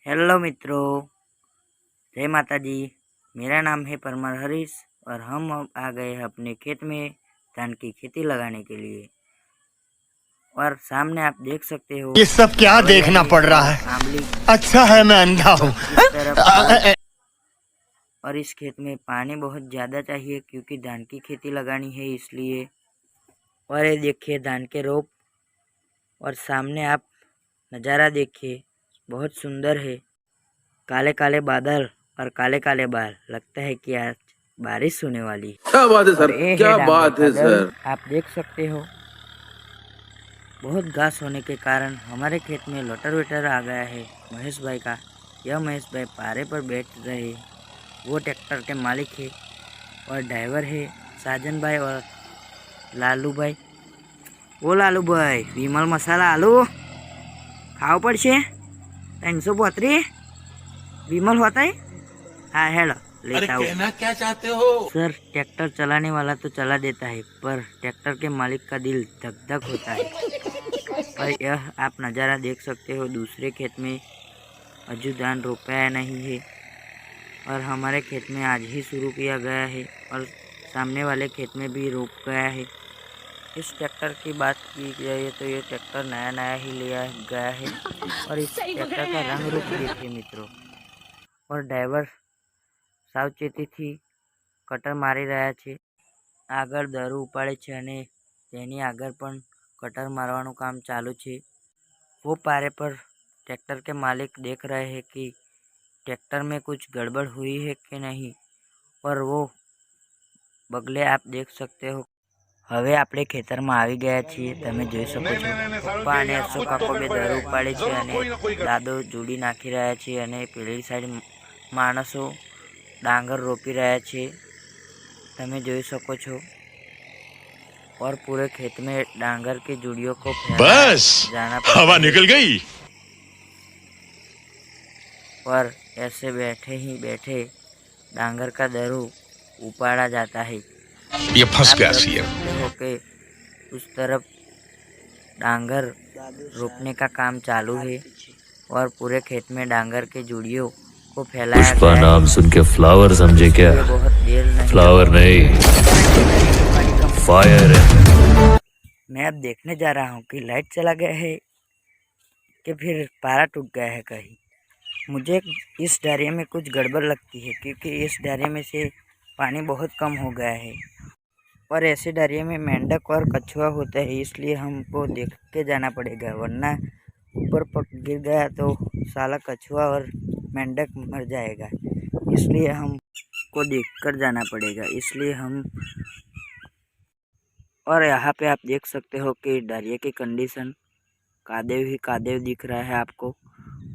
Hello मित्रों, जय माता जी। मेरा नाम है परमार हरीश और हम अब आ गए हैं अपने खेत में धान की खेती लगाने के लिए। और सामने आप देख सकते हो ये सब क्या देखना पड़ रहा है। आंवली। अच्छा है मैं अंधा हूँ। इस तरफ और इस खेत में पानी बहुत ज़्यादा चाहिए क्योंकि धान की खेती लगानी है इसलिए। और ये देखिए धान के रोप, और सामने आप नज़ारा देखिए, बहुत सुंदर है। काले काले बादल और काले काले बाल, लगता है कि आज बारिश होने वाली। क्या बात है सर, ये क्या है डांगर बात का है दल, सर। आप देख सकते हो। बहुत घास होने के कारण हमारे खेत में लोटर वेटर आ गया है महेश भाई का। यह महेश भाई पारे पर बैठ रहे, वो ट्रैक्टर के मालिक है। और ड्राइवर है साजन भाई और लालू भाई। वो लालू भाई, विमल मसाला आलू खाओ पड़े 332 विमल होता है। हाँ हेलो लेता हूँ। कहना क्या चाहते हो सर, ट्रैक्टर चलाने वाला तो चला देता है, पर ट्रैक्टर के मालिक का दिल धक धक होता है। पर यह आप नज़ारा देख सकते हो, दूसरे खेत में अजू धान रोपाया नहीं है और हमारे खेत में आज ही शुरू किया गया है और सामने वाले खेत में भी रोप गया है। इस ट्रैक्टर की बात की जाए तो ये ट्रैक्टर नया नया ही लिया गया है और इस ट्रैक्टर का रंग रूप देखिए मित्रों। और ड्राइवर સાવચેતીથી કટર મારી રહ્યા છે। આગળ દરું ઉપાડે છે અને તેની આગળ પણ કટર મારવાનું કામ ચાલુ છે। वो पारे पर ट्रैक्टर के मालिक देख रहे हैं कि ट्रैक्टर में कुछ गड़बड़ हुई है कि नहीं। और वो बगले आप देख सकते हो। હવે આપણે ખેતરમાં આવી ગયા છીએ, તમે જોઈ શકો છો। પપ્પા અને અશોક કાકો બે દરું ઉપાડે છે અને દાદો જોડી નાખી રહ્યા છે અને પેલી સાઈડ માણસો डांगर रोपी रहा है, तमे जोई सको छो। और पूरे खेत में डांगर की जुड़ियों को बस जाना हवा निकल गई। और ऐसे बैठे ही बैठे डांगर का दरू उपाड़ा जाता है। ये फंस गया सी होके उस तरफ डांगर रोपने का काम चालू है और पूरे खेत में डांगर के जुड़ियों को फैलाया पुष्पा गया नाम है। सुन के फ्लावर समझे क्या? बहुत देर नहीं, फ्लावर नहीं, फायर है। मैं अब देखने जा रहा हूँ कि लाइट चला गया है कि फिर पारा टूट गया है कहीं। मुझे इस डायरिया में कुछ गड़बड़ लगती है क्योंकि इस डायरिया में से पानी बहुत कम हो गया है और ऐसे डायरिया में मेंढक और कछुआ होता है, इसलिए हमको देख के जाना पड़ेगा, वरना ऊपर पक गिर गया तो साला कछुआ और मेंढक मर जाएगा। इसलिए हमको देखकर जाना पड़ेगा, इसलिए हम। और यहाँ पे आप देख सकते हो कि डायरिया की कंडीशन कादेव ही कादेव दिख रहा है आपको,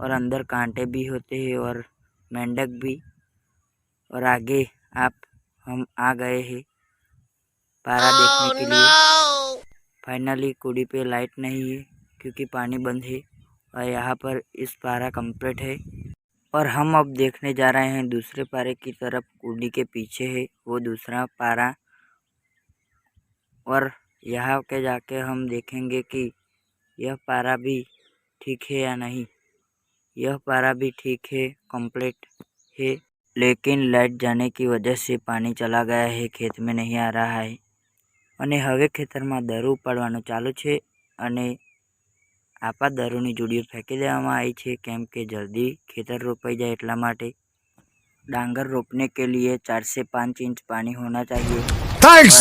और अंदर कांटे भी होते हैं और मेंढक भी। और आगे हम आ गए हैं पारा देखने के लिए। फाइनली कुड़ी पे लाइट नहीं है क्योंकि पानी बंद है और यहाँ पर इस पारा कंप्लीट है। और हम अब देखने जा रहे हैं दूसरे पारे की तरफ, कुड़ी के पीछे है वो दूसरा पारा। और यहाँ के जाके हम देखेंगे कि यह पारा भी ठीक है या नहीं। यह पारा भी ठीक है, कंप्लीट है, लेकिन लाइट जाने की वजह से पानी चला गया है, खेत में नहीं आ रहा है। અને હવે ખેતરમાં દરું ઉપાડવાનું ચાલુ છે અને આપા દરુની જોડીઓ ફેંકી દેવામાં આવી છે કેમ કે જલ્દી ખેતર રોપાઈ જાય એટલા માટે। डांगर रोपने के लिए 4 से 5 इंच पानी होना चाहिए। थैंक्स।